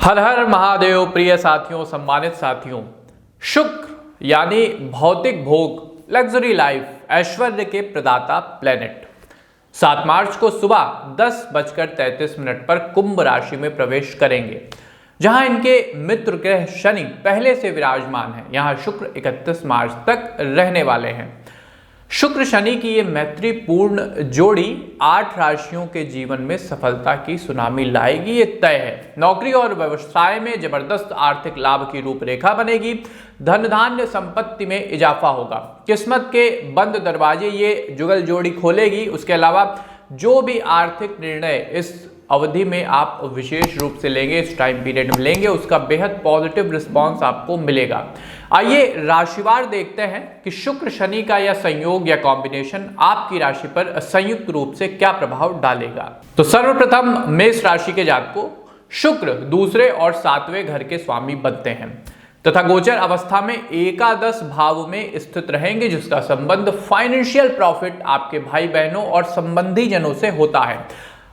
हर हर महादेव। प्रिय साथियों, सम्मानित साथियों, शुक्र यानी भौतिक भोग, लग्जरी लाइफ, ऐश्वर्य के प्रदाता प्लेनेट 7 मार्च को सुबह 10:33 पर कुंभ राशि में प्रवेश करेंगे, जहां इनके मित्र ग्रह शनि पहले से विराजमान है। यहां शुक्र 31 मार्च तक रहने वाले हैं। शुक्र शनि की ये मैत्रीपूर्ण जोड़ी 8 राशियों के जीवन में सफलता की सुनामी लाएगी, ये तय है। नौकरी और व्यवसाय में जबरदस्त आर्थिक लाभ की रूपरेखा बनेगी। धन धान्य संपत्ति में इजाफा होगा। किस्मत के बंद दरवाजे ये जुगल जोड़ी खोलेगी। उसके अलावा जो भी आर्थिक निर्णय इस अवधि में आप विशेष रूप से लेंगे, इस टाइम पीरियड में लेंगे, उसका बेहद पॉजिटिव रिस्पांस आपको मिलेगा। आइए राशिवार देखते हैं कि शुक्र शनि का यह संयोग या कॉम्बिनेशन आपकी राशि पर संयुक्त रूप से क्या प्रभाव डालेगा। तो सर्वप्रथम मेष राशि के जातकों, शुक्र दूसरे और 7वें घर के स्वामी बनते हैं तथा गोचर अवस्था में एकादश भाव में स्थित रहेंगे, जिसका संबंध फाइनेंशियल प्रॉफिट आपके भाई बहनों और संबंधी जनों से होता है।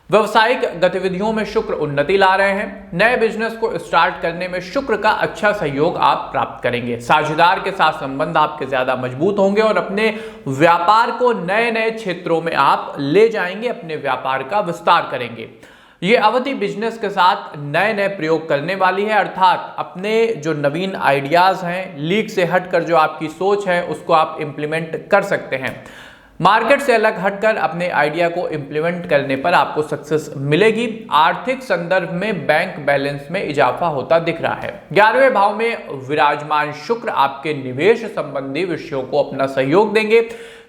व्यवसायिक गतिविधियों में शुक्र उन्नति ला रहे हैं। नए बिजनेस को स्टार्ट करने में शुक्र का अच्छा सहयोग आप प्राप्त करेंगे। साझेदार के साथ संबंध आपके ज्यादा मजबूत होंगे और अपने व्यापार को नए नए क्षेत्रों में आप ले जाएंगे, अपने व्यापार का विस्तार करेंगे। ये अवधि बिजनेस के साथ नए नए प्रयोग करने वाली है, अर्थात अपने जो नवीन आइडियाज हैं, लीक से हटकर जो आपकी सोच है, उसको आप इंप्लीमेंट कर सकते हैं। मार्केट से अलग हटकर अपने आइडिया को इंप्लीमेंट करने पर आपको सक्सेस मिलेगी। आर्थिक संदर्भ में बैंक बैलेंस में इजाफा होता दिख रहा है। 11वें भाव में विराजमान शुक्र आपके निवेश संबंधी विषयों को अपना सहयोग देंगे,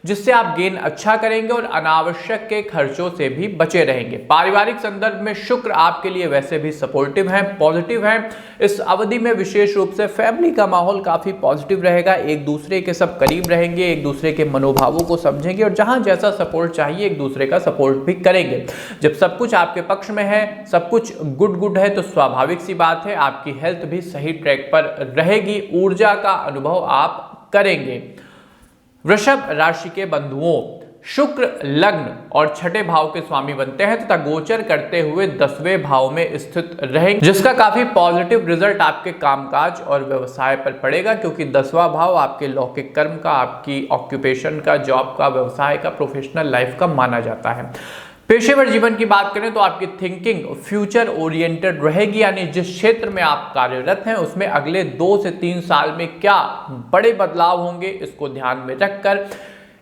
जिससे आप गेन अच्छा करेंगे और अनावश्यक के खर्चों से भी बचे रहेंगे। पारिवारिक संदर्भ में शुक्र आपके लिए वैसे भी सपोर्टिव है, पॉजिटिव है। इस अवधि में विशेष रूप से फैमिली का माहौल काफी पॉजिटिव रहेगा। एक दूसरे के सब करीब रहेंगे, एक दूसरे के मनोभावों को समझेंगे और जहां जैसा सपोर्ट चाहिए एक दूसरे का सपोर्ट भी करेंगे। जब सब कुछ आपके पक्ष में है, सब कुछ गुड है, तो स्वाभाविक सी बात है आपकी हेल्थ भी सही ट्रैक पर रहेगी। ऊर्जा का अनुभव आप करेंगे। वृषभ राशि के बंधुओं, शुक्र लग्न और 6ठे भाव के स्वामी बनते हैं तथा गोचर करते हुए 10वें भाव में स्थित रहेंगे, जिसका काफी पॉजिटिव रिजल्ट आपके कामकाज और व्यवसाय पर पड़ेगा, क्योंकि 10वां भाव आपके लौकिक कर्म का, आपकी ऑक्यूपेशन का, जॉब का, व्यवसाय का, प्रोफेशनल लाइफ का माना जाता है। पेशेवर जीवन की बात करें तो आपकी थिंकिंग फ्यूचर ओरिएंटेड रहेगी, यानी जिस क्षेत्र में आप कार्यरत हैं उसमें अगले 2 से 3 साल में क्या बड़े बदलाव होंगे, इसको ध्यान में रखकर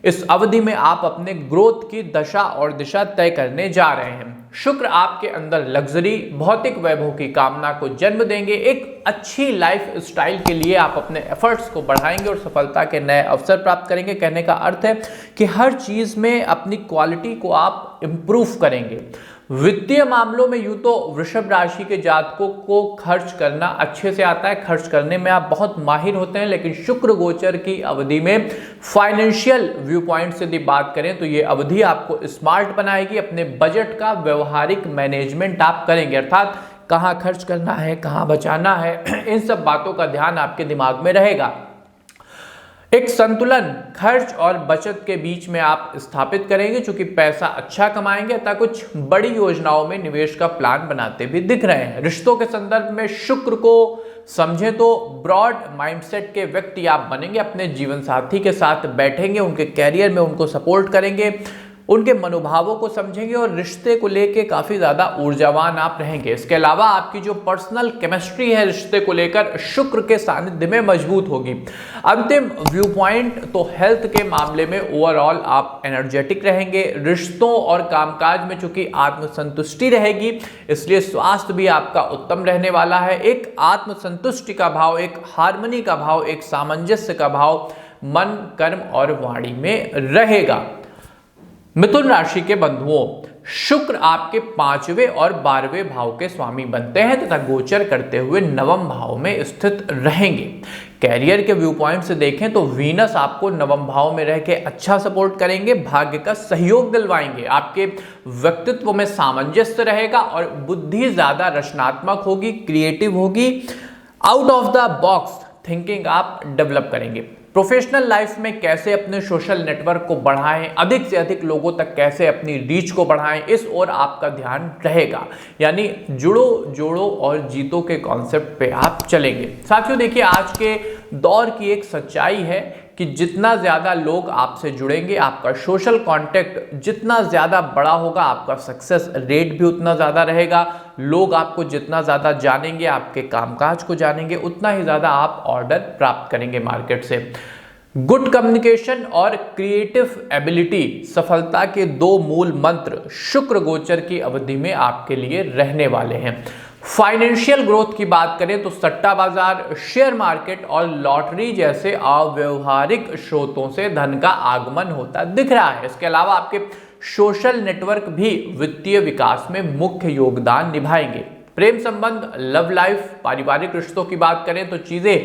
इस अवधि में आप अपने ग्रोथ की दशा और दिशा तय करने जा रहे हैं। शुक्र आपके अंदर लग्जरी, भौतिक वैभव की कामना को जन्म देंगे। एक अच्छी लाइफ स्टाइल के लिए आप अपने एफर्ट्स को बढ़ाएंगे और सफलता के नए अवसर प्राप्त करेंगे। कहने का अर्थ है कि हर चीज में अपनी क्वालिटी को आप इंप्रूव करेंगे। वित्तीय मामलों में यूं तो वृषभ राशि के जातकों को खर्च करना अच्छे से आता है, खर्च करने में आप बहुत माहिर होते हैं, लेकिन शुक्र गोचर की अवधि में फाइनेंशियल व्यू पॉइंट से यदि बात करें तो ये अवधि आपको स्मार्ट बनाएगी। अपने बजट का व्यवहारिक मैनेजमेंट आप करेंगे, अर्थात कहाँ खर्च करना है, कहाँ बचाना है, इन सब बातों का ध्यान आपके दिमाग में रहेगा। एक संतुलन खर्च और बचत के बीच में आप स्थापित करेंगे, चूंकि पैसा अच्छा कमाएंगे अतः कुछ बड़ी योजनाओं में निवेश का प्लान बनाते भी दिख रहे हैं। रिश्तों के संदर्भ में शुक्र को समझे तो ब्रॉड माइंडसेट के व्यक्ति आप बनेंगे। अपने जीवन साथी के साथ बैठेंगे, उनके कैरियर में उनको सपोर्ट करेंगे, उनके मनोभावों को समझेंगे और रिश्ते को लेके काफी ज्यादा ऊर्जावान आप रहेंगे। इसके अलावा आपकी जो पर्सनल केमिस्ट्री है रिश्ते को लेकर, शुक्र के सानिध्य में मजबूत होगी। अंतिम व्यू पॉइंट तो हेल्थ के मामले में ओवरऑल आप एनर्जेटिक रहेंगे। रिश्तों और कामकाज में चूंकि आत्मसंतुष्टि रहेगी, इसलिए स्वास्थ्य भी आपका उत्तम रहने वाला है। एक आत्मसंतुष्टि का भाव, एक हार्मनी का भाव, एक सामंजस्य का भाव मन, कर्म और वाणी में रहेगा। मिथुन राशि के बंधुओं, शुक्र आपके 5वें और 12वें भाव के स्वामी बनते हैं तथा गोचर करते हुए 9वें भाव में स्थित रहेंगे। कैरियर के व्यू पॉइंट से देखें तो वीनस आपको 9वें भाव में रह के अच्छा सपोर्ट करेंगे, भाग्य का सहयोग दिलवाएंगे। आपके व्यक्तित्व में सामंजस्य रहेगा और बुद्धि ज्यादा रचनात्मक होगी, क्रिएटिव होगी, out of the box thinking आप डेवलप करेंगे। प्रोफेशनल लाइफ में कैसे अपने सोशल नेटवर्क को बढ़ाएं, अधिक से अधिक लोगों तक कैसे अपनी रीच को बढ़ाएं, इस ओर आपका ध्यान रहेगा। यानी जुड़ो जोड़ो और जीतो के कॉन्सेप्ट पे आप चलेंगे। साथियों देखिए, आज के दौर की एक सच्चाई है कि जितना ज़्यादा लोग आपसे जुड़ेंगे, आपका सोशल कांटेक्ट जितना ज़्यादा बड़ा होगा, आपका सक्सेस रेट भी उतना ज़्यादा रहेगा। लोग आपको जितना ज़्यादा जानेंगे, आपके कामकाज को जानेंगे, उतना ही ज़्यादा आप ऑर्डर प्राप्त करेंगे मार्केट से। गुड कम्युनिकेशन और क्रिएटिव एबिलिटी सफलता के दो मूल मंत्र शुक्र गोचर की अवधि में आपके लिए रहने वाले हैं। फाइनेंशियल ग्रोथ की बात करें तो सट्टा बाजार, शेयर मार्केट और लॉटरी जैसे अव्यवहारिक स्रोतों से धन का आगमन होता दिख रहा है। इसके अलावा आपके सोशल नेटवर्क भी वित्तीय विकास में मुख्य योगदान निभाएंगे। प्रेम संबंध, लव लाइफ, पारिवारिक रिश्तों की बात करें तो चीजें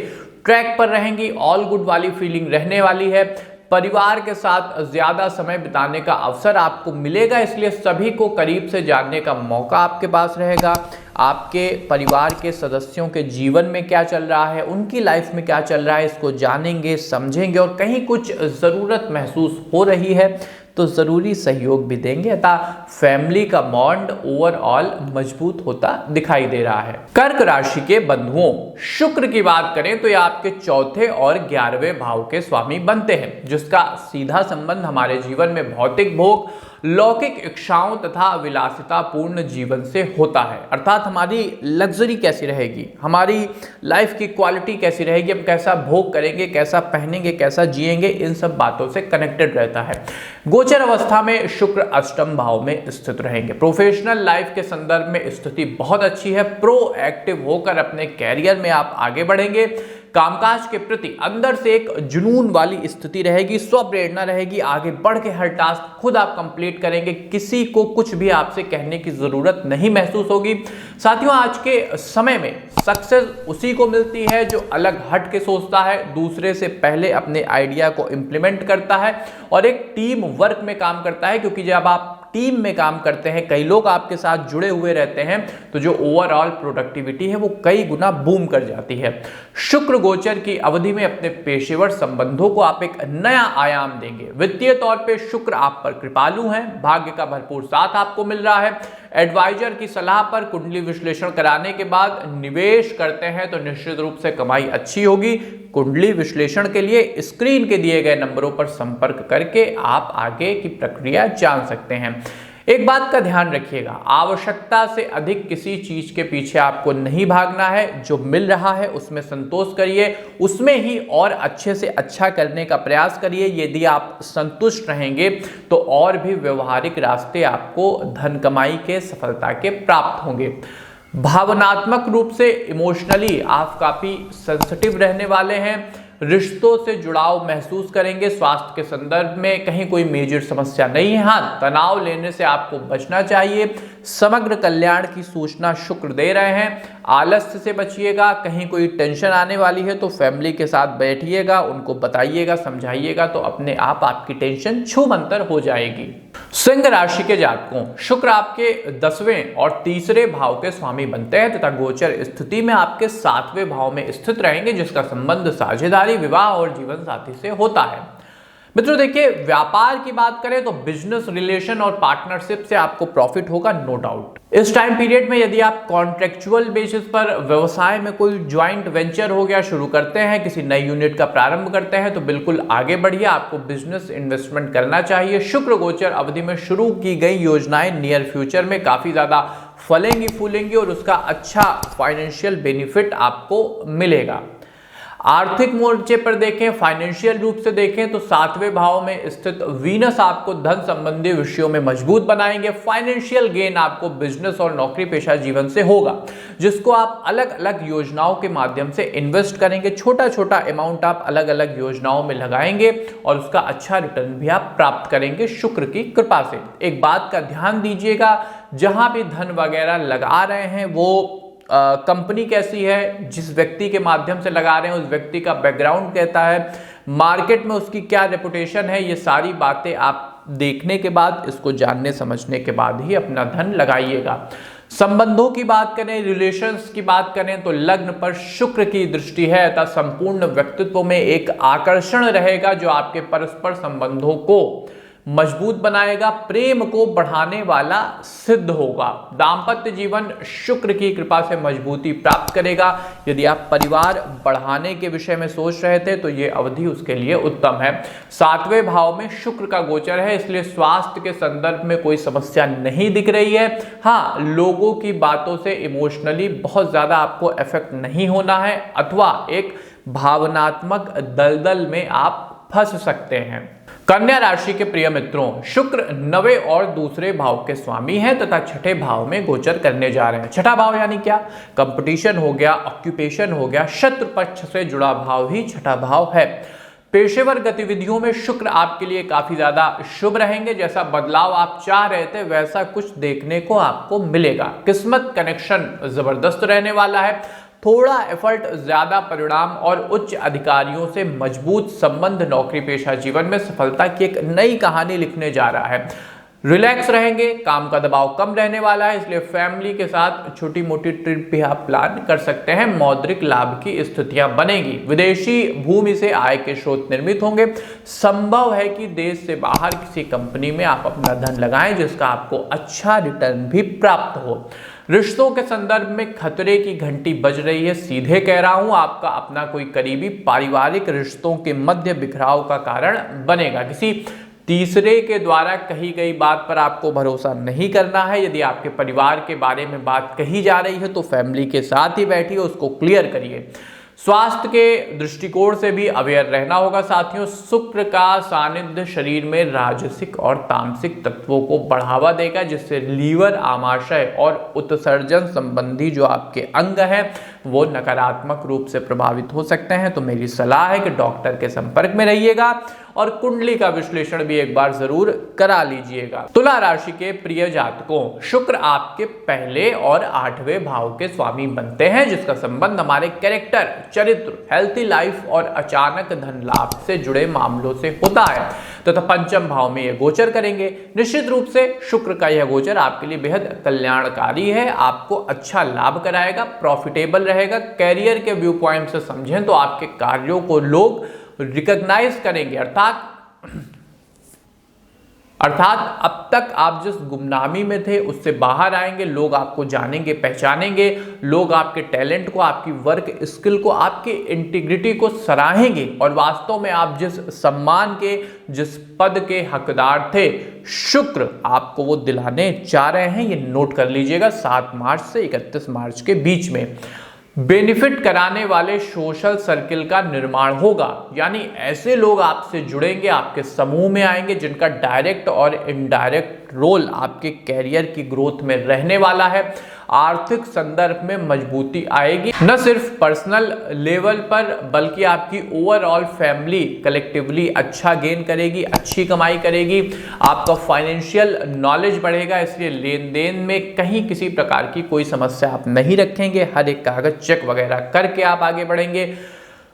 ट्रैक पर रहेंगी, ऑल गुड वाली फीलिंग रहने वाली है। परिवार के साथ ज्यादा समय बिताने का अवसर आपको मिलेगा, इसलिए सभी को करीब से जानने का मौका आपके पास रहेगा। आपके परिवार के सदस्यों के जीवन में क्या चल रहा है, उनकी लाइफ में क्या चल रहा है, इसको जानेंगे, समझेंगे और कहीं कुछ ज़रूरत महसूस हो रही है तो ज़रूरी सहयोग भी देंगे। अतः फैमिली का बॉन्ड ओवरऑल मजबूत होता दिखाई दे रहा है। कर्क राशि के बंधुओं, शुक्र की बात करें तो ये आपके चौथे और 11वें भाव के स्वामी बनते हैं, जिसका सीधा संबंध हमारे जीवन में भौतिक भोग, लौकिक इच्छाओं तथा विलासितापूर्ण जीवन से होता है। अर्थात हमारी लग्जरी कैसी रहेगी, हमारी लाइफ की क्वालिटी कैसी रहेगी, हम कैसा भोग करेंगे, कैसा पहनेंगे, कैसा जिएंगे, इन सब बातों से कनेक्टेड रहता है। गोचर अवस्था में शुक्र अष्टम भाव में स्थित रहेंगे। प्रोफेशनल लाइफ के संदर्भ में स्थिति बहुत अच्छी है। प्रोएक्टिव होकर अपने कैरियर में आप आगे बढ़ेंगे। कामकाज के प्रति अंदर से एक जुनून वाली स्थिति रहेगी, स्व प्रेरणा रहेगी, आगे बढ़ के हर टास्क खुद आप कंप्लीट करेंगे, किसी को कुछ भी आपसे कहने की जरूरत नहीं महसूस होगी। साथियों, आज के समय में सक्सेस उसी को मिलती है जो अलग हट के सोचता है, दूसरे से पहले अपने आइडिया को इम्प्लीमेंट करता है और एक टीम वर्क में काम करता है। क्योंकि जब आप टीम में काम करते हैं, कई लोग आपके साथ जुड़े हुए रहते हैं, तो जो ओवरऑल प्रोडक्टिविटी है वो कई गुना बूम कर जाती है। शुक्र गोचर की अवधि में अपने पेशेवर संबंधों को आप एक नया आयाम देंगे। वित्तीय तौर पे शुक्र आप पर कृपालु हैं, भाग्य का भरपूर साथ आपको मिल रहा है। एडवाइजर की सलाह पर कुंडली विश्लेषण कराने के बाद निवेश करते हैं तो निश्चित रूप से कमाई अच्छी होगी। कुंडली विश्लेषण के लिए स्क्रीन के दिए गए नंबरों पर संपर्क करके आप आगे की प्रक्रिया जान सकते हैं। एक बात का ध्यान रखिएगा, आवश्यकता से अधिक किसी चीज के पीछे आपको नहीं भागना है। जो मिल रहा है उसमें संतोष करिए, उसमें ही और अच्छे से अच्छा करने का प्रयास करिए। यदि आप संतुष्ट रहेंगे तो और भी व्यवहारिक रास्ते आपको धन कमाई के, सफलता के प्राप्त होंगे। भावनात्मक रूप से इमोशनली आप काफी सेंसिटिव रहने वाले हैं। रिश्तों से जुड़ाव महसूस करेंगे। स्वास्थ्य के संदर्भ में कहीं कोई मेजर समस्या नहीं है। हाँ, तनाव लेने से आपको बचना चाहिए। समग्र कल्याण की सूचना शुक्र दे रहे हैं। आलस्य से बचिएगा। कहीं कोई टेंशन आने वाली है तो फैमिली के साथ बैठिएगा, उनको बताइएगा, समझाइएगा, तो अपने आप आपकी टेंशन छूमंतर हो जाएगी। सिंह राशि के जातकों, शुक्र आपके 10वें और 3रे भाव के स्वामी बनते हैं तथा गोचर स्थिति में आपके 7वें भाव में स्थित रहेंगे, जिसका संबंध साझेदारी, विवाह और जीवन साथी से होता है। मित्रों देखिए, व्यापार की बात करें तो बिजनेस रिलेशन और पार्टनरशिप से आपको प्रॉफिट होगा, नो डाउट। इस टाइम पीरियड में यदि आप कॉन्ट्रेक्चुअल बेसिस पर व्यवसाय में कोई ज्वाइंट वेंचर हो गया शुरू करते हैं, किसी नई यूनिट का प्रारंभ करते हैं, तो बिल्कुल आगे बढ़िए। आपको बिजनेस इन्वेस्टमेंट करना चाहिए। शुक्र गोचर अवधि में शुरू की गई योजनाएं नियर फ्यूचर में काफी ज्यादा फलेंगी फूलेंगी और उसका अच्छा फाइनेंशियल बेनिफिट आपको मिलेगा। आर्थिक मोर्चे पर देखें, फाइनेंशियल रूप से देखें तो 7वें भाव में स्थित वीनस आपको धन संबंधी विषयों में मजबूत बनाएंगे। फाइनेंशियल गेन आपको बिजनेस और नौकरी पेशा जीवन से होगा, जिसको आप अलग अलग योजनाओं के माध्यम से इन्वेस्ट करेंगे। छोटा छोटा अमाउंट आप अलग अलग योजनाओं में लगाएंगे और उसका अच्छा रिटर्न भी आप प्राप्त करेंगे शुक्र की कृपा से। एक बात का ध्यान दीजिएगा, जहां भी धन वगैरह लगा रहे हैं वो कंपनी कैसी है, जिस व्यक्ति के माध्यम से लगा रहे हैं उस व्यक्ति का बैकग्राउंड कहता है, मार्केट में उसकी क्या रेपुटेशन है, ये सारी बातें आप देखने के बाद, इसको जानने समझने के बाद ही अपना धन लगाइएगा। संबंधों की बात करें, रिलेशंस की बात करें तो लग्न पर शुक्र की दृष्टि है, अतः संपूर्ण व्यक्तित्व में एक आकर्षण रहेगा जो आपके परस्पर संबंधों को मजबूत बनाएगा, प्रेम को बढ़ाने वाला सिद्ध होगा। दाम्पत्य जीवन शुक्र की कृपा से मजबूती प्राप्त करेगा। यदि आप परिवार बढ़ाने के विषय में सोच रहे थे तो ये अवधि उसके लिए उत्तम है। 7वें भाव में शुक्र का गोचर है, इसलिए स्वास्थ्य के संदर्भ में कोई समस्या नहीं दिख रही है। हाँ, लोगों की बातों से इमोशनली बहुत ज्यादा आपको इफेक्ट नहीं होना है, अथवा एक भावनात्मक दलदल में आप फंस सकते हैं। कन्या राशि के प्रिय मित्रों, शुक्र 9वें और दूसरे भाव के स्वामी हैं तथा छठे भाव में गोचर करने जा रहे हैं। छठा भाव यानी क्या? कंपटीशन हो गया, ऑक्यूपेशन हो गया, शत्रु पक्ष से जुड़ा भाव ही छठा भाव है। पेशेवर गतिविधियों में शुक्र आपके लिए काफी ज्यादा शुभ रहेंगे। जैसा बदलाव आप चाह रहे थे वैसा कुछ देखने को आपको मिलेगा। किस्मत कनेक्शन जबरदस्त रहने वाला है। थोड़ा एफर्ट, ज्यादा परिणाम और उच्च अधिकारियों से मजबूत संबंध नौकरी पेशा जीवन में सफलता की एक नई कहानी लिखने जा रहा है। रिलैक्स रहेंगे, काम का दबाव कम रहने वाला है, इसलिए फैमिली के साथ छोटी मोटी ट्रिप भी आप प्लान कर सकते हैं। मौद्रिक लाभ की स्थितियां बनेगी। विदेशी भूमि से आय के स्रोत निर्मित होंगे। संभव है कि देश से बाहर किसी कंपनी में आप अपना धन लगाएं जिसका आपको अच्छा रिटर्न भी प्राप्त हो। रिश्तों के संदर्भ में खतरे की घंटी बज रही है। सीधे कह रहा हूं, आपका अपना कोई करीबी पारिवारिक रिश्तों के मध्य बिखराव का कारण बनेगा। किसी तीसरे के द्वारा कही गई बात पर आपको भरोसा नहीं करना है। यदि आपके परिवार के बारे में बात कही जा रही है तो फैमिली के साथ ही बैठिए, उसको क्लियर करिए। स्वास्थ्य के दृष्टिकोण से भी अवेयर रहना होगा। साथियों, शुक्र का सानिध्य शरीर में राजसिक और तामसिक तत्वों को बढ़ावा देगा, जिससे लीवर, आमाशय और उत्सर्जन संबंधी जो आपके अंग हैं वो नकारात्मक रूप से प्रभावित हो सकते हैं। तो मेरी सलाह है कि डॉक्टर के संपर्क में रहिएगा और कुंडली का विश्लेषण भी एक बार जरूर करा लीजिएगा। तुला राशि के प्रिय जातकों, शुक्र आपके पहले और 8वें भाव के स्वामी बनते हैं, जिसका संबंध हमारे कैरेक्टर, चरित्र, हेल्थी लाइफ और अचानक धन लाभ से जुड़े मामलों से होता है तथा पंचम भाव में ये गोचर करेंगे। निश्चित रूप से शुक्र का यह गोचर आपके लिए बेहद कल्याणकारी है, आपको अच्छा लाभ कराएगा, प्रॉफिटेबल रहेगा। कैरियर के व्यू पॉइंट से समझें तो आपके कार्यों को लोग रिकॉग्नाइज करेंगे, अर्थात अब तक आप जिस गुमनामी में थे उससे बाहर आएंगे। लोग आपको जानेंगे, पहचानेंगे। लोग आपके टैलेंट को, आपकी वर्क स्किल को, आपकी इंटीग्रिटी को सराहेंगे और वास्तव में आप जिस सम्मान के, जिस पद के हकदार थे, शुक्र आपको वो दिलाने जा रहे हैं। ये नोट कर लीजिएगा। 7 मार्च से 31 मार्च के बीच में बेनिफिट कराने वाले सोशल सर्किल का निर्माण होगा, यानी ऐसे लोग आपसे जुड़ेंगे, आपके समूह में आएंगे जिनका डायरेक्ट और इनडायरेक्ट रोल आपके कैरियर की ग्रोथ में रहने वाला है। आर्थिक संदर्भ में मजबूती आएगी, न सिर्फ पर्सनल लेवल पर बल्कि आपकी ओवरऑल फैमिली कलेक्टिवली अच्छा गेन करेगी, अच्छी कमाई करेगी। आपका फाइनेंशियल नॉलेज बढ़ेगा, इसलिए लेन देन में कहीं किसी प्रकार की कोई समस्या आप नहीं रखेंगे। हर एक कागज चेक वगैरह करके आप आगे बढ़ेंगे।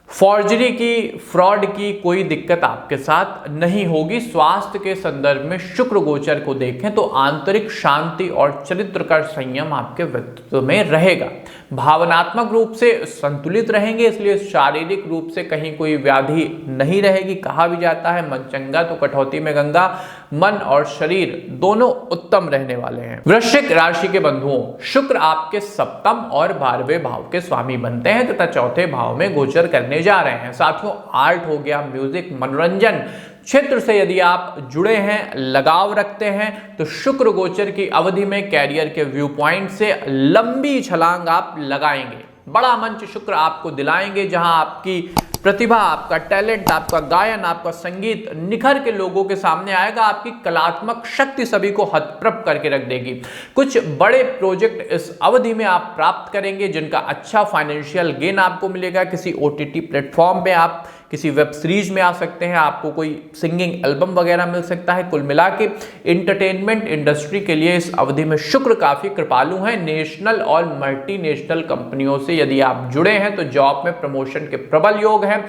फॉर्जरी की, फ्रॉड की कोई दिक्कत आपके साथ नहीं होगी। स्वास्थ्य के संदर्भ में शुक्र गोचर को देखें तो आंतरिक शांति और चरित्र का संयम आपके व्यक्तित्व में रहेगा। भावनात्मक रूप से संतुलित रहेंगे, इसलिए शारीरिक रूप से कहीं कोई व्याधि नहीं रहेगी। कहा भी जाता है मन चंगा तो कटौती में गंगा। मन और शरीर दोनों उत्तम रहने वाले हैं। वृश्चिक राशि के बंधुओं, शुक्र आपके 7वें और 12वें भाव के स्वामी बनते हैं तथा 4थे भाव में गोचर करने जा रहे हैं। साथियों, आर्ट हो गया, म्यूजिक, मनोरंजन क्षेत्र से यदि आप जुड़े हैं, लगाव रखते हैं तो शुक्र गोचर की अवधि में कैरियर के व्यू पॉइंट से लंबी छलांग आप लगाएंगे। बड़ा मंच शुक्र आपको दिलाएंगे जहां आपकी प्रतिभा, आपका टैलेंट, आपका गायन, आपका संगीत निखर के लोगों के सामने आएगा। आपकी कलात्मक शक्ति सभी को हतप्रभ करके रख देगी। कुछ बड़े प्रोजेक्ट इस अवधि में आप प्राप्त करेंगे जिनका अच्छा फाइनेंशियल गेन आपको मिलेगा। किसी OTT प्लेटफॉर्म पे आप किसी वेब सीरीज में आ सकते हैं, आपको कोई सिंगिंग एल्बम वगैरह मिल सकता है। कुल मिला के इंटरटेनमेंट इंडस्ट्री के लिए इस अवधि में शुक्र काफी कृपालु हैं। नेशनल और मल्टीनेशनल कंपनियों से यदि आप जुड़े हैं तो जॉब में प्रमोशन के प्रबल योग हैं।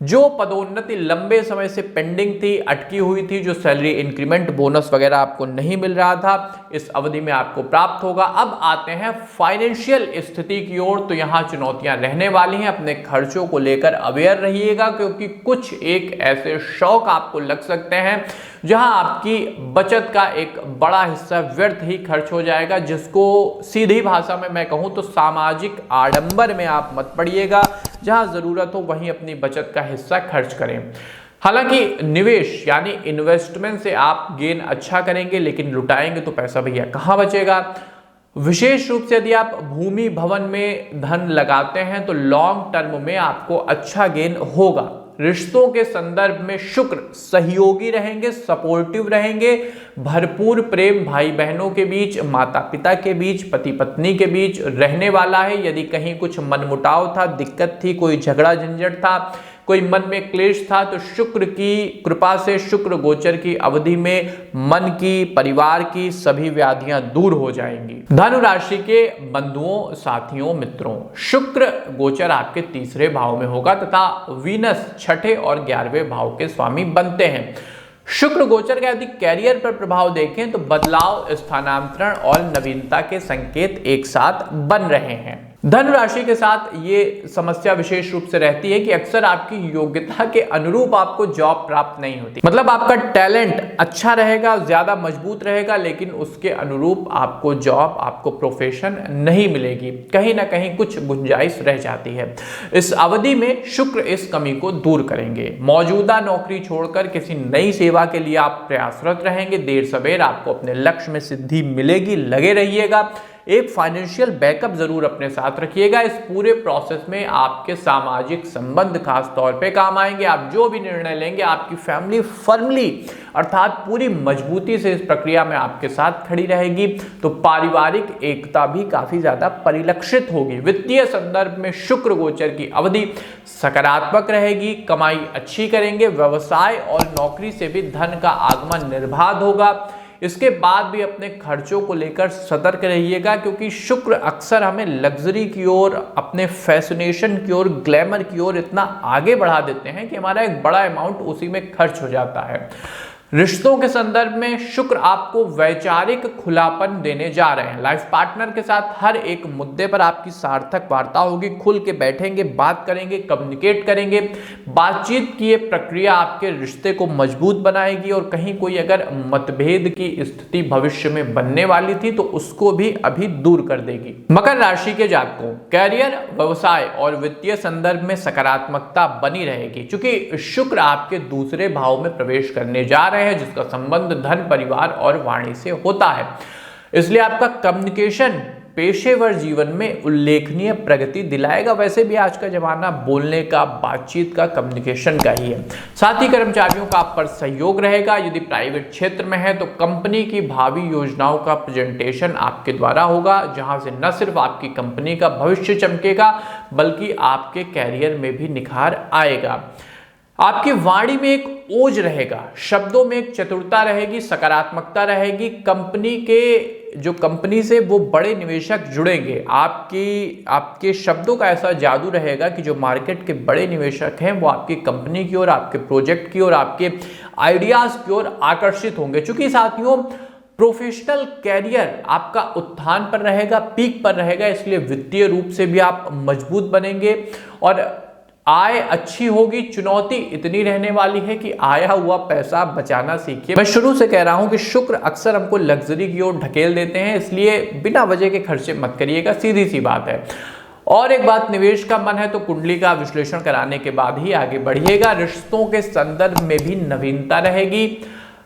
जो पदोन्नति लंबे समय से पेंडिंग थी, अटकी हुई थी, जो सैलरी इंक्रीमेंट बोनस वगैरह आपको नहीं मिल रहा था, इस अवधि में आपको प्राप्त होगा। अब आते हैं फाइनेंशियल स्थिति की ओर, तो यहाँ चुनौतियां रहने वाली हैं। अपने खर्चों को लेकर अवेयर रहिएगा, क्योंकि कुछ एक ऐसे शौक आपको लग सकते हैं जहां आपकी बचत का एक बड़ा हिस्सा व्यर्थ ही खर्च हो जाएगा, जिसको सीधी भाषा में मैं कहूं तो सामाजिक आडंबर में आप मत पड़िएगा। जहां जरूरत हो वहीं अपनी बचत का हिस्सा खर्च करें। हालांकि निवेश यानी इन्वेस्टमेंट से आप गेन अच्छा करेंगे, लेकिन लुटाएंगे तो पैसा भैया कहां बचेगा। विशेष रूप से यदि आप भूमि भवन में धन लगाते हैं तो लॉन्ग टर्म में आपको अच्छा गेन होगा। रिश्तों के संदर्भ में शुक्र सहयोगी रहेंगे, सपोर्टिव रहेंगे, भरपूर प्रेम भाई बहनों के बीच, माता पिता के बीच, पति पत्नी के बीच रहने वाला है। यदि कहीं कुछ मनमुटाव था, दिक्कत थी, कोई झगड़ा झंझट था, कोई मन में क्लेश था, तो शुक्र की कृपा से, शुक्र गोचर की अवधि में मन की, परिवार की सभी व्याधियां दूर हो जाएंगी। धनु राशि के बंधुओं, साथियों, मित्रों, शुक्र गोचर आपके तीसरे भाव में होगा तथा वीनस छठे और 11वें भाव के स्वामी बनते हैं। शुक्र गोचर का यदि कैरियर पर प्रभाव देखें तो बदलाव, स्थानांतरण और नवीनता के संकेत एक साथ बन रहे हैं। धनु राशि के साथ ये समस्या विशेष रूप से रहती है कि अक्सर आपकी योग्यता के अनुरूप आपको जॉब प्राप्त नहीं होती। मतलब आपका टैलेंट अच्छा रहेगा, ज्यादा मजबूत रहेगा, लेकिन उसके अनुरूप आपको जॉब, आपको प्रोफेशन नहीं मिलेगी। कहीं ना कहीं कुछ गुंजाइश रह जाती है। इस अवधि में शुक्र इस कमी को दूर करेंगे। मौजूदा नौकरी छोड़कर किसी नई सेवा के लिए आप प्रयासरत रहेंगे। देर सवेर आपको अपने लक्ष्य में सिद्धि मिलेगी, लगे रहिएगा। एक फाइनेंशियल बैकअप जरूर अपने साथ रखिएगा। इस पूरे प्रोसेस में आपके सामाजिक संबंध खास तौर पे काम आएंगे। आप जो भी निर्णय लेंगे, आपकी फैमिली फर्मली अर्थात पूरी मजबूती से इस प्रक्रिया में आपके साथ खड़ी रहेगी, तो पारिवारिक एकता भी काफी ज्यादा परिलक्षित होगी। वित्तीय संदर्भ में शुक्र गोचर की अवधि सकारात्मक रहेगी, कमाई अच्छी करेंगे, व्यवसाय और नौकरी से भी धन का आगमन निर्बाध होगा। इसके बाद भी अपने खर्चों को लेकर सतर्क रहिएगा, क्योंकि शुक्र अक्सर हमें लग्जरी की ओर, अपने फैसिनेशन की ओर, ग्लैमर की ओर इतना आगे बढ़ा देते हैं कि हमारा एक बड़ा अमाउंट उसी में खर्च हो जाता है। रिश्तों के संदर्भ में शुक्र आपको वैचारिक खुलापन देने जा रहे हैं। लाइफ पार्टनर के साथ हर एक मुद्दे पर आपकी सार्थक वार्ता होगी। खुल के बैठेंगे, बात करेंगे, कम्युनिकेट करेंगे। बातचीत की ये प्रक्रिया आपके रिश्ते को मजबूत बनाएगी और कहीं कोई अगर मतभेद की स्थिति भविष्य में बनने वाली थी तो उसको भी अभी दूर कर देगी। मकर राशि के जातकों, कैरियर, व्यवसाय और वित्तीय संदर्भ में सकारात्मकता बनी रहेगी, क्योंकि शुक्र आपके दूसरे भाव में प्रवेश करने जा रहे हैं, जिसका संबंध धन, परिवार और वाणी से होता है। इसलिए आपका कम्युनिकेशन पेशेवर जीवन में उल्लेखनीय प्रगति दिलाएगा। वैसे भी आज का जमाना बोलने का, बातचीत का, कम्युनिकेशन का ही है। साथ ही कर्मचारियों का आप पर सहयोग रहेगा। यदि प्राइवेट क्षेत्र में है तो कंपनी की भावी योजनाओं का प्रेजेंटेशन आपके द्वारा होगा, जहां से न सिर्फ आपकी कंपनी का भविष्य चमकेगा बल्कि आपके कैरियर में भी निखार आएगा। आपकी वाणी में एक ओज रहेगा, शब्दों में एक चतुरता रहेगी, सकारात्मकता रहेगी। कंपनी से वो बड़े निवेशक जुड़ेंगे। आपके शब्दों का ऐसा जादू रहेगा कि जो मार्केट के बड़े निवेशक हैं वो आपकी कंपनी की ओर, आपके प्रोजेक्ट की ओर, आपके आइडियाज की ओर आकर्षित होंगे। चूंकि साथियों, प्रोफेशनल कैरियर आपका उत्थान पर रहेगा, पीक पर रहेगा, इसलिए वित्तीय रूप से भी आप मजबूत बनेंगे और आय अच्छी होगी। चुनौती इतनी रहने वाली है कि आया हुआ पैसा बचाना सीखिए। मैं शुरू से कह रहा हूं कि शुक्र अक्सर हमको लग्जरी की ओर ढकेल देते हैं, इसलिए बिना वजह के खर्चे मत करिएगा, सीधी सी बात है। और एक बात, निवेश का मन है तो कुंडली का विश्लेषण कराने के बाद ही आगे बढ़िएगा। रिश्तों के संदर्भ में भी नवीनता रहेगी,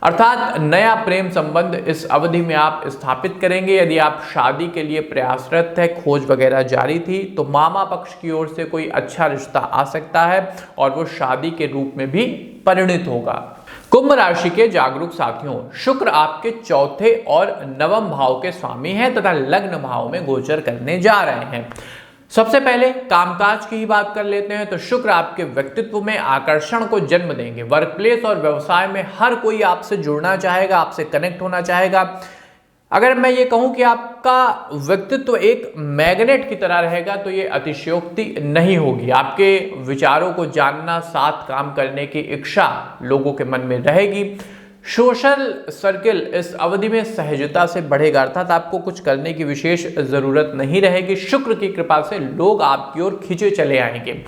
अर्थात नया प्रेम संबंध इस अवधि में आप स्थापित करेंगे। यदि आप शादी के लिए प्रयासरत है, खोज वगैरह जारी थी, तो मामा पक्ष की ओर से कोई अच्छा रिश्ता आ सकता है और वो शादी के रूप में भी परिणित होगा। कुंभ राशि के जागरूक साथियों, शुक्र आपके चौथे और नवम भाव के स्वामी हैं तथा लग्न भाव में गोचर करने जा रहे हैं। सबसे पहले कामकाज की ही बात कर लेते हैं तो शुक्र आपके व्यक्तित्व में आकर्षण को जन्म देंगे। वर्क प्लेस और व्यवसाय में हर कोई आपसे जुड़ना चाहेगा, आपसे कनेक्ट होना चाहेगा। अगर मैं ये कहूं कि आपका व्यक्तित्व एक मैग्नेट की तरह रहेगा तो ये अतिशयोक्ति नहीं होगी। आपके विचारों को जानना, साथ काम करने की इच्छा लोगों के मन में रहेगी। सोशल सर्किल इस अवधि में सहजता से बढ़ेगा, अर्थात आपको कुछ करने की विशेष जरूरत नहीं रहेगी। शुक्र की कृपा से लोग आपकी ओर खींचे चले आएंगे।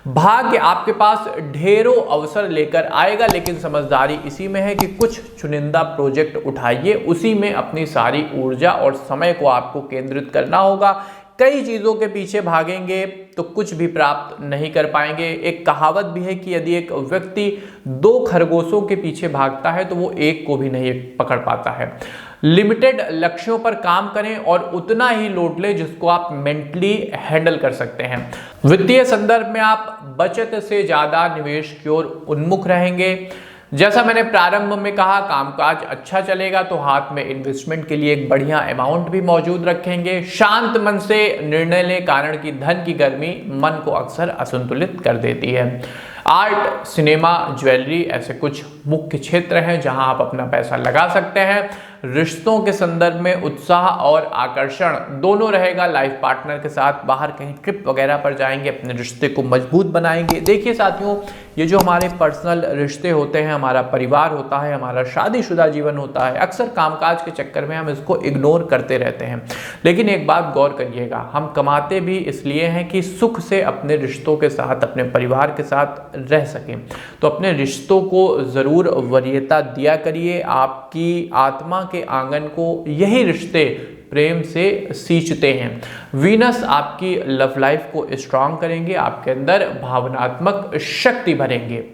भाग्य आपके पास ढेरों अवसर लेकर आएगा, लेकिन समझदारी इसी में है कि कुछ चुनिंदा प्रोजेक्ट उठाइए, उसी में अपनी सारी ऊर्जा और समय को आपको केंद्रित करना होगा। कई चीजों के पीछे भागेंगे तो कुछ भी प्राप्त नहीं कर पाएंगे। एक कहावत भी है कि यदि एक व्यक्ति 2 खरगोशों के पीछे भागता है तो वो एक को भी नहीं पकड़ पाता है। लिमिटेड लक्ष्यों पर काम करें और उतना ही लोड लें जिसको आप मेंटली हैंडल कर सकते हैं। वित्तीय संदर्भ में आप बचत से ज्यादा निवेश की ओर उन्मुख रहेंगे। जैसा मैंने प्रारंभ में कहा, कामकाज अच्छा चलेगा तो हाथ में इन्वेस्टमेंट के लिए एक बढ़िया अमाउंट भी मौजूद रखेंगे। शांत मन से निर्णय लें, कारण कि धन की गर्मी मन को अक्सर असंतुलित कर देती है। आर्ट, सिनेमा, ज्वेलरी ऐसे कुछ मुख्य क्षेत्र हैं जहां आप अपना पैसा लगा सकते हैं। रिश्तों के संदर्भ में उत्साह और आकर्षण दोनों रहेगा। लाइफ पार्टनर के साथ बाहर कहीं ट्रिप वगैरह पर जाएंगे, अपने रिश्ते को मजबूत बनाएंगे। देखिए साथियों, ये जो हमारे पर्सनल रिश्ते होते हैं, हमारा परिवार होता है, हमारा शादीशुदा जीवन होता है, अक्सर कामकाज के चक्कर में हम इसको इग्नोर करते रहते हैं। लेकिन एक बात गौर करिएगा, हम कमाते भी इसलिए हैं कि सुख से अपने रिश्तों के साथ, अपने परिवार के साथ रह सकें। तो अपने रिश्तों को जरूर वरीयता दिया करिए। आपकी आत्मा के आंगन को यही रिश्ते प्रेम से सींचते हैं। वीनस आपकी लव लाइफ को स्ट्रांग करेंगे, आपके अंदर भावनात्मक शक्ति भरेंगे।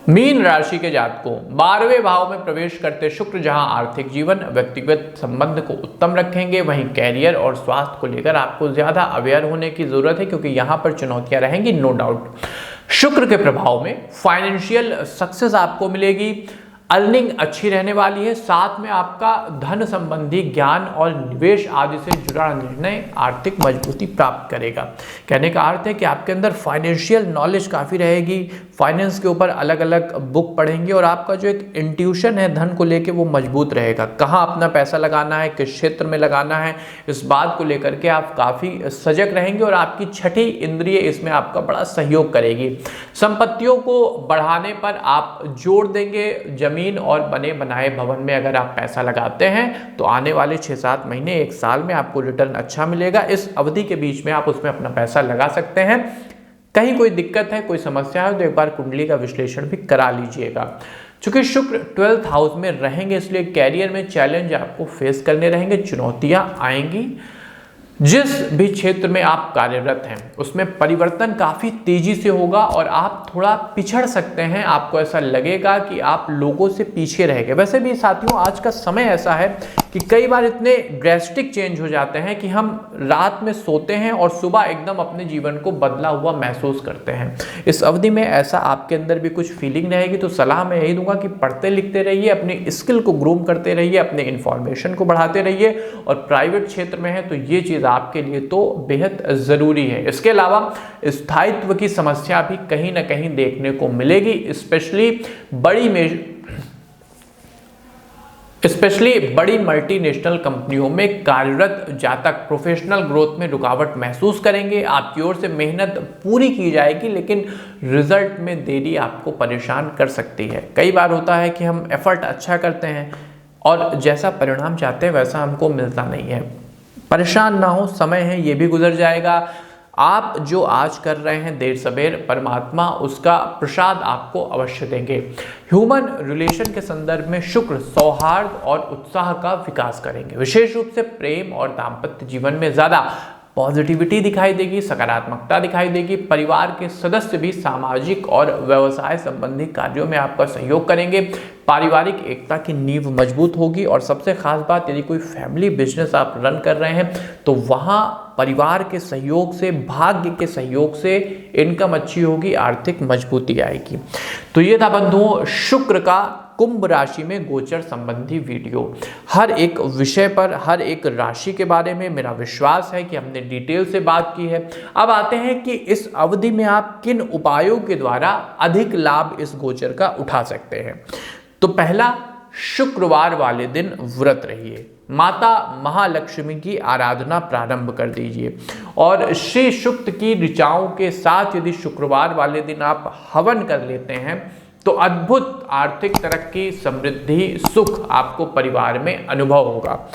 मीन राशि के जातकों, 12वें भाव में प्रवेश करते शुक्र जहां आर्थिक जीवन, व्यक्तिगत संबंध को उत्तम रखेंगे, वहीं कैरियर और स्वास्थ्य को लेकर आपको ज्यादा अवेयर होने की जरूरत है, क्योंकि यहां पर चुनौतियां रहेंगी, नो डाउट। शुक्र के प्रभाव में फाइनेंशियल सक्सेस आपको मिलेगी, अर्निंग अच्छी रहने वाली है। साथ में आपका धन संबंधी ज्ञान और निवेश आदि से जुड़ा निर्णय आर्थिक मजबूती प्राप्त करेगा। कहने का अर्थ है कि आपके अंदर फाइनेंशियल नॉलेज काफ़ी रहेगी, फाइनेंस के ऊपर अलग अलग बुक पढ़ेंगे और आपका जो एक इंट्यूशन है धन को लेके वो मजबूत रहेगा। कहाँ अपना पैसा लगाना है, किस क्षेत्र में लगाना है, इस बात को लेकर के आप काफ़ी सजग रहेंगे और आपकी छठी इंद्रिय इसमें आपका बड़ा सहयोग करेगी। संपत्तियों को बढ़ाने पर आप जोड़ देंगे। जमीन और बने बनाए भवन में अगर आप पैसा लगाते हैं तो आने वाले 6-7 महीने, 1 साल में आपको रिटर्न अच्छा मिलेगा। इस अवधि के बीच में आप उसमें अपना पैसा लगा सकते हैं। कहीं कोई दिक्कत है, कोई समस्या है तो एक बार कुंडली का विश्लेषण भी करा लीजिएगा। चूंकि शुक्र 12th हाउस में रहेंगे इसलिए कैरियर में चैलेंज आपको फेस करने रहेंगे, चुनौतियां आएंगी। जिस भी क्षेत्र में आप कार्यरत हैं उसमें परिवर्तन काफ़ी तेजी से होगा और आप थोड़ा पिछड़ सकते हैं। आपको ऐसा लगेगा कि आप लोगों से पीछे रह गए। वैसे भी साथियों, आज का समय ऐसा है कि कई बार इतने ड्रेस्टिक चेंज हो जाते हैं कि हम रात में सोते हैं और सुबह एकदम अपने जीवन को बदला हुआ महसूस करते हैं। इस अवधि में ऐसा आपके अंदर भी कुछ फीलिंग रहेगी तो सलाह मैं यही दूंगा कि पढ़ते लिखते रहिए, अपनी स्किल को ग्रूम करते रहिए, अपने इंफॉर्मेशन को बढ़ाते रहिए और प्राइवेट क्षेत्र में है तो ये चीज़ आपके लिए तो बेहद ज़रूरी है। इसके अलावा स्थायित्व की समस्या भी कहीं ना कहीं देखने को मिलेगी, स्पेशली बड़ी मल्टीनेशनल कंपनियों में कार्यरत जातक प्रोफेशनल ग्रोथ में रुकावट महसूस करेंगे। आपकी ओर से मेहनत पूरी की जाएगी लेकिन रिजल्ट में देरी आपको परेशान कर सकती है। कई बार होता है कि हम एफर्ट अच्छा करते हैं और जैसा परिणाम चाहते हैं वैसा हमको मिलता नहीं है। परेशान ना हो, समय है, ये भी गुजर जाएगा। आप जो आज कर रहे हैं देर सवेर परमात्मा उसका प्रसाद आपको अवश्य देंगे। ह्यूमन रिलेशन के संदर्भ में शुक्र सौहार्द और उत्साह का विकास करेंगे। विशेष रूप से प्रेम और दाम्पत्य जीवन में ज़्यादा पॉजिटिविटी दिखाई देगी, सकारात्मकता दिखाई देगी। परिवार के सदस्य भी सामाजिक और व्यवसाय संबंधी कार्यों में आपका सहयोग करेंगे। पारिवारिक एकता की नींव मजबूत होगी और सबसे खास बात, यदि कोई फैमिली बिजनेस आप रन कर रहे हैं तो वहाँ परिवार के सहयोग से, भाग्य के सहयोग से इनकम अच्छी होगी, आर्थिक मजबूती आएगी। तो ये था बंधुओं शुक्र का कुंभ राशि में गोचर संबंधी वीडियो। हर एक विषय पर, हर एक राशि के बारे में मेरा विश्वास है कि हमने डिटेल से बात की है। अब आते हैं कि इस अवधि में आप किन उपायों के द्वारा अधिक लाभ इस गोचर का उठा सकते हैं। तो पहला, शुक्रवार वाले दिन व्रत रहिए। माता महालक्ष्मी की आराधना प्रारंभ कर दीजिए। और श्री सूक्त की ऋचाओं के साथ यदि शुक्रवार वाले दिन आप हवन कर लेते हैं तो अद्भुत आर्थिक तरक्की, समृद्धि, सुख आपको परिवार में अनुभव होगा।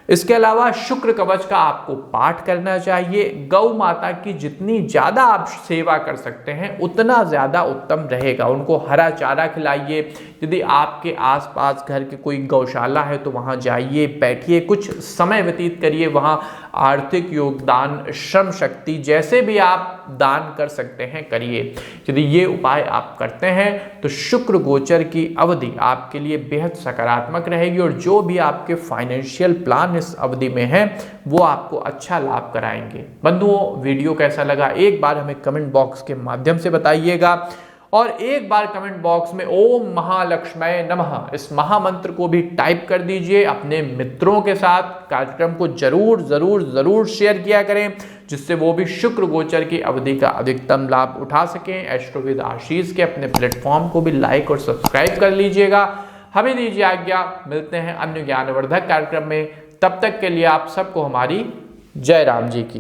इसके अलावा शुक्र कवच का आपको पाठ करना चाहिए। गौ माता की जितनी ज़्यादा आप सेवा कर सकते हैं उतना ज़्यादा उत्तम रहेगा। उनको हरा चारा खिलाइए। यदि आपके आसपास घर के कोई गौशाला है तो वहाँ जाइए, बैठिए, कुछ समय व्यतीत करिए वहाँ। आर्थिक योगदान, श्रम शक्ति, जैसे भी आप दान कर सकते हैं करिए। यदि ये उपाय आप करते हैं तो शुक्र गोचर की अवधि आपके लिए बेहद सकारात्मक रहेगी और जो भी आपके फाइनेंशियल प्लान इस अवधि में है वो आपको अच्छा लाभ कराएंगे। बंधुओं, वीडियो कैसा लगा एक बार हमें कमेंट बॉक्स के माध्यम से बताइएगा और एक बार कमेंट बॉक्स में ओम महालक्ष्मय नमः इस महामंत्र को भी टाइप कर दीजिए। अपने मित्रों के साथ कार्यक्रम को जरूर जरूर जरूर शेयर किया करें जिससे वो भी शुक्र गोचर की अवधि का अधिकतम लाभ उठा सकें। एस्ट्रो विद आशीष के अपने प्लेटफॉर्म को भी लाइक और सब्सक्राइब कर लीजिएगा। हमें दीजिए आज्ञा, मिलते हैं अन्य ज्ञानवर्धक कार्यक्रम में। तब तक के लिए आप सबको हमारी जय राम जी की।